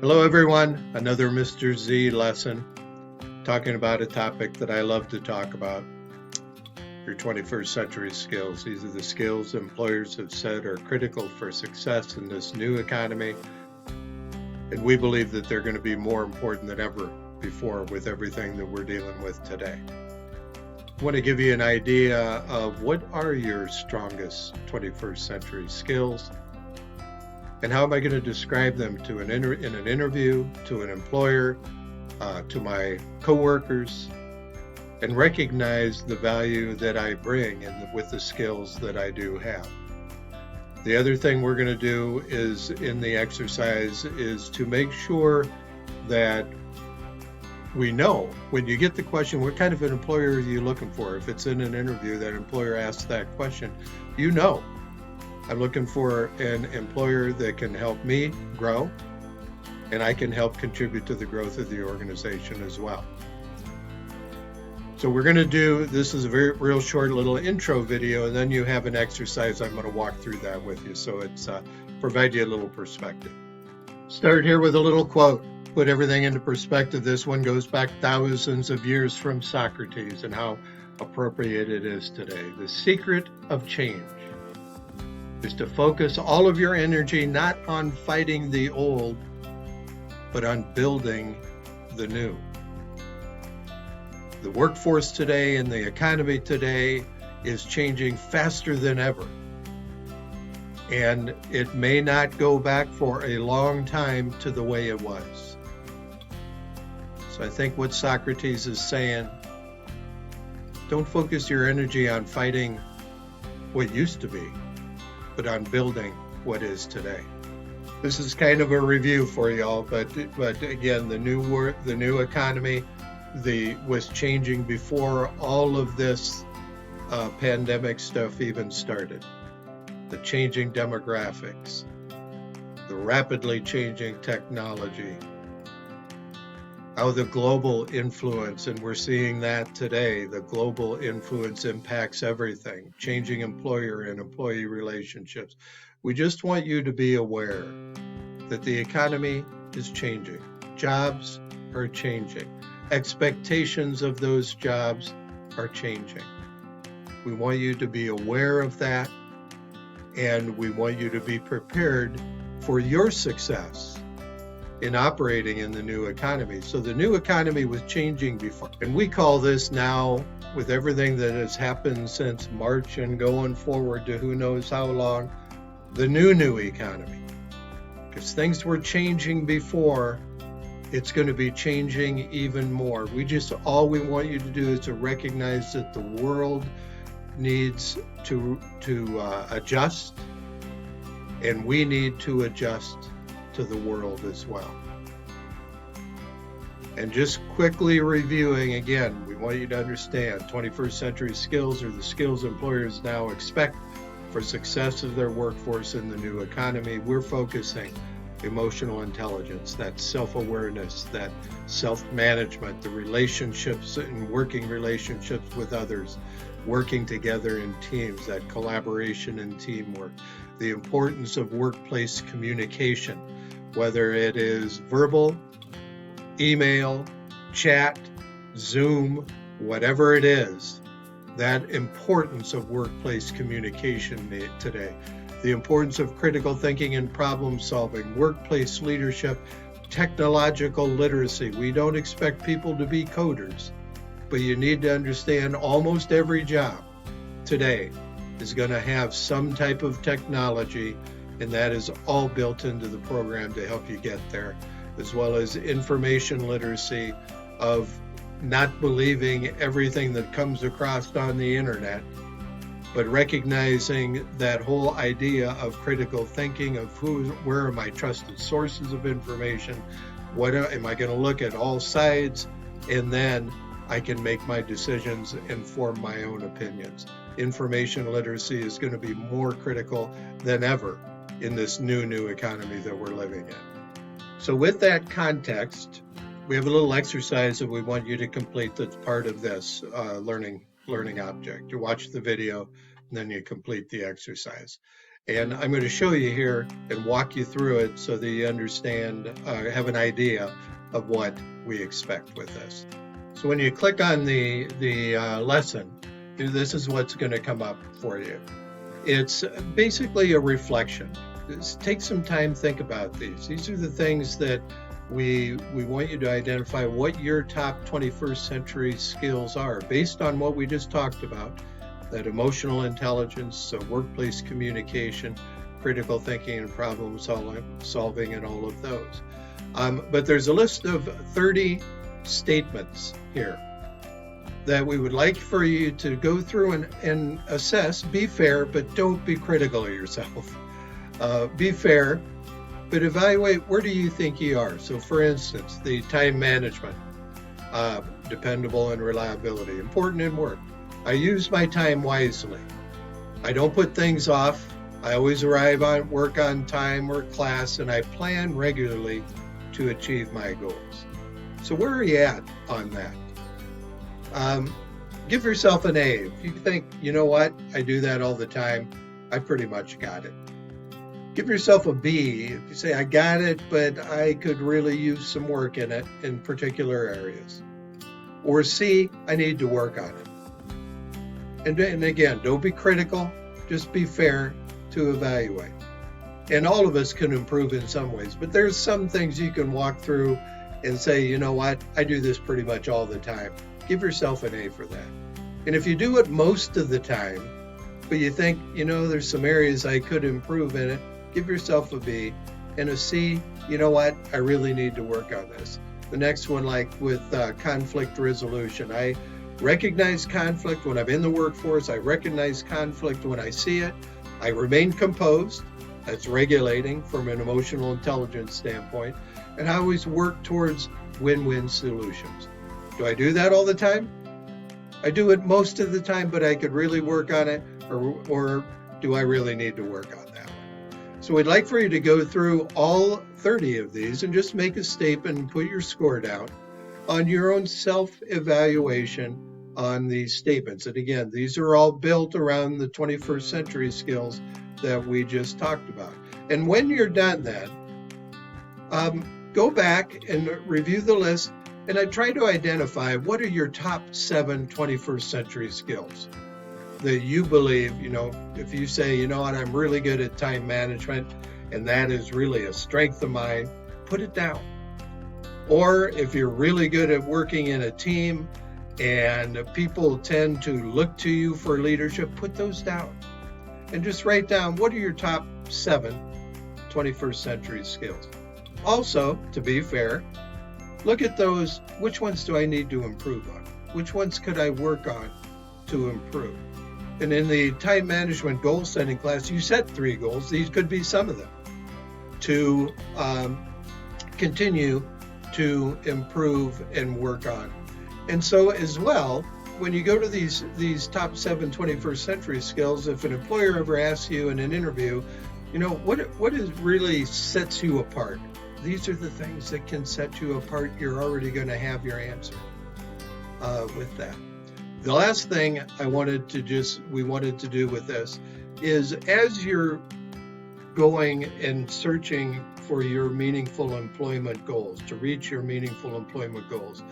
Hello, everyone. Another Mr. Z lesson talking about a topic that I love to talk about, your 21st century skills. These are the skills employers have said are critical for success in this new economy. And we believe that they're going to be more important than ever before with everything that we're dealing with today. I want to give you an idea of what are your strongest 21st century skills and how am I going to describe them to in an interview, to an employer, to my coworkers, and recognize the value that I bring with the skills that I do have. The other thing we're going to do is in the exercise is to make sure that we know when you get the question, what kind of an employer are you looking for? If it's in an interview, that employer asks that question, you know, I'm looking for an employer that can help me grow, and I can help contribute to the growth of the organization as well. So we're going to do, this is a real short little intro video, and then you have an exercise. I'm going to walk through that with you, so it's provide you a little perspective. Start here with a little quote. Put everything into perspective. This one goes back thousands of years from Socrates and how appropriate it is today. The secret of change is to focus all of your energy not on fighting the old, but on building the new. The workforce today and the economy today is changing faster than ever. And it may not go back for a long time to the way it was. So I think what Socrates is saying, don't focus your energy on fighting what used to be, but on building what is today. This is kind of a review for y'all, but again, the new economy was changing before all of this pandemic stuff even started. The changing demographics, the rapidly changing technology, how the global influence, and we're seeing that today, the global influence impacts everything, changing employer and employee relationships. We just want you to be aware that the economy is changing. Jobs are changing. Expectations of those jobs are changing. We want you to be aware of that, and we want you to be prepared for your success in operating in the new economy. So the new economy was changing before, and we call this now, with everything that has happened since March and going forward to who knows how long, the new economy. Because things were changing before, it's going to be changing even more. All we want you to do is to recognize that the world needs to adjust, and we need to adjust to the world as well. And just quickly reviewing again, we want you to understand 21st century skills are the skills employers now expect for success of their workforce in the new economy. We're focusing emotional intelligence, that self-awareness, that self-management, the relationships and working relationships with others, working together in teams, that collaboration and teamwork, the importance of workplace communication, whether it is verbal, email, chat, Zoom, whatever it is, that importance of workplace communication today, the importance of critical thinking and problem solving, workplace leadership, technological literacy. We don't expect people to be coders, but you need to understand almost every job today is going to have some type of technology, and that is all built into the program to help you get there, as well as information literacy of not believing everything that comes across on the internet, but recognizing that whole idea of critical thinking of where are my trusted sources of information, what am I going to look at all sides, and then I can make my decisions and form my own opinions. Information literacy is going to be more critical than ever in this new economy that we're living in. So with that context, we have a little exercise that we want you to complete that's part of this learning object. You watch the video, and then you complete the exercise. And I'm going to show you here and walk you through it so that you understand, have an idea of what we expect with this. So when you click on the lesson, this is what's going to come up for you. It's basically a reflection. Take some time, think about these. These are the things that we want you to identify what your top 21st century skills are based on what we just talked about. That emotional intelligence, workplace communication, critical thinking and problem solving, and all of those. But there's a list of 30 statements here that we would like for you to go through and assess. Be fair, but don't be critical of yourself. Be fair, but evaluate where do you think you are. So for instance, the time management, dependable and reliability, important in work. I use my time wisely. I don't put things off. I always arrive on work on time or class, and I plan regularly to achieve my goals. So where are you at on that? Give yourself an A. If you think, you know what, I do that all the time, I pretty much got it. Give yourself a B. If you say, I got it, but I could really use some work in it in particular areas. Or C, I need to work on it. And again, don't be critical, just be fair to evaluate. And all of us can improve in some ways, but there's some things you can walk through and say, you know what, I do this pretty much all the time. Give yourself an A for that. And if you do it most of the time, but you think, you know, there's some areas I could improve in it, give yourself a B. And a C, you know what, I really need to work on this. The next one, like with conflict resolution, I recognize conflict when I'm in the workforce. I recognize conflict when I see it. I remain composed. That's regulating from an emotional intelligence standpoint. And I always work towards win-win solutions. Do I do that all the time? I do it most of the time, but I could really work on it, or do I really need to work on that one? So we'd like for you to go through all 30 of these and just make a statement and put your score down on your own self-evaluation on these statements. And again, these are all built around the 21st century skills that we just talked about. And when you're done then, go back and review the list, and I try to identify what are your top 7 21st century skills that you believe, you know, if you say, you know what, I'm really good at time management, and that is really a strength of mine, put it down. Or if you're really good at working in a team and people tend to look to you for leadership, put those down. And just write down what are your top 7 21st century skills. Also, to be fair, look at those, which ones do I need to improve on? Which ones could I work on to improve? And in the time management goal setting class, you set 3 goals. These could be some of them to continue to improve and work on. And so as well, when you go to these top 7 21st century skills, if an employer ever asks you in an interview, you know, what is really sets you apart? These are the things that can set you apart. You're already going to have your answer with that. The last thing we wanted to do with this is, as you're going and searching for your meaningful employment goals, to reach your meaningful employment goals,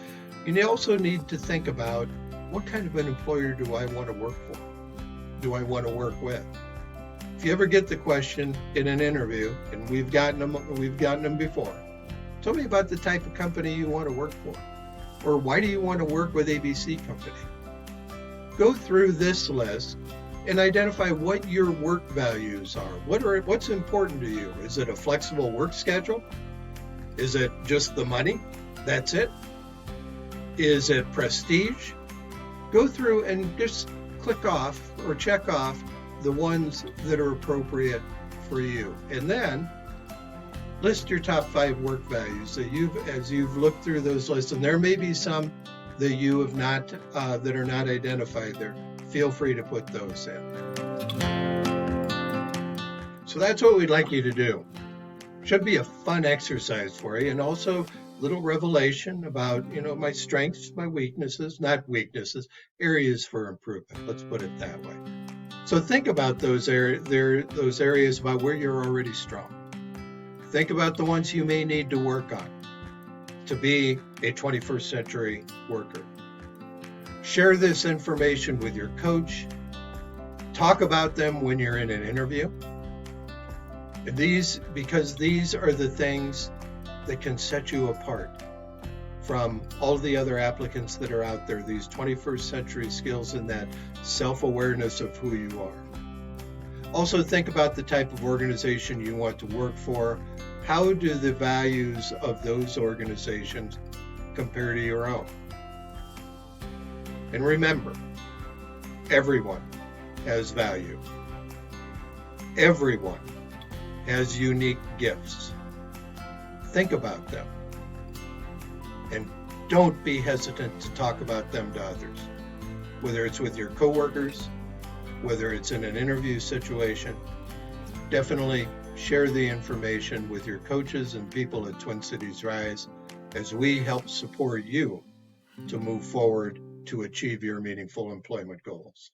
you also need to think about, what kind of an employer do I want to work for? Do I want to work with? If you ever get the question in an interview, and we've gotten them before, tell me about the type of company you want to work for, or why do you want to work with ABC company? Go through this list and identify what your work values are. What's important to you? Is it a flexible work schedule? Is it just the money? That's it? Is it prestige? Go through and just click off or check off the ones that are appropriate for you. And then list your top 5 work values that as you've looked through those lists, and there may be some that you have not, that are not identified there. Feel free to put those in. So that's what we'd like you to do. Should be a fun exercise for you, and also little revelation about, you know, my strengths, my weaknesses, not weaknesses, areas for improvement. Let's put it that way. So think about those areas about where you're already strong. Think about the ones you may need to work on to be a 21st century worker. Share this information with your coach. Talk about them when you're in an interview. Because these are the things that can set you apart from all the other applicants that are out there, these 21st century skills and that self-awareness of who you are. Also think about the type of organization you want to work for. How do the values of those organizations compare to your own? And remember, everyone has value. Everyone has unique gifts. Think about them. And don't be hesitant to talk about them to others, whether it's with your coworkers, whether it's in an interview situation. Definitely share the information with your coaches and people at Twin Cities Rise as we help support you to move forward to achieve your meaningful employment goals.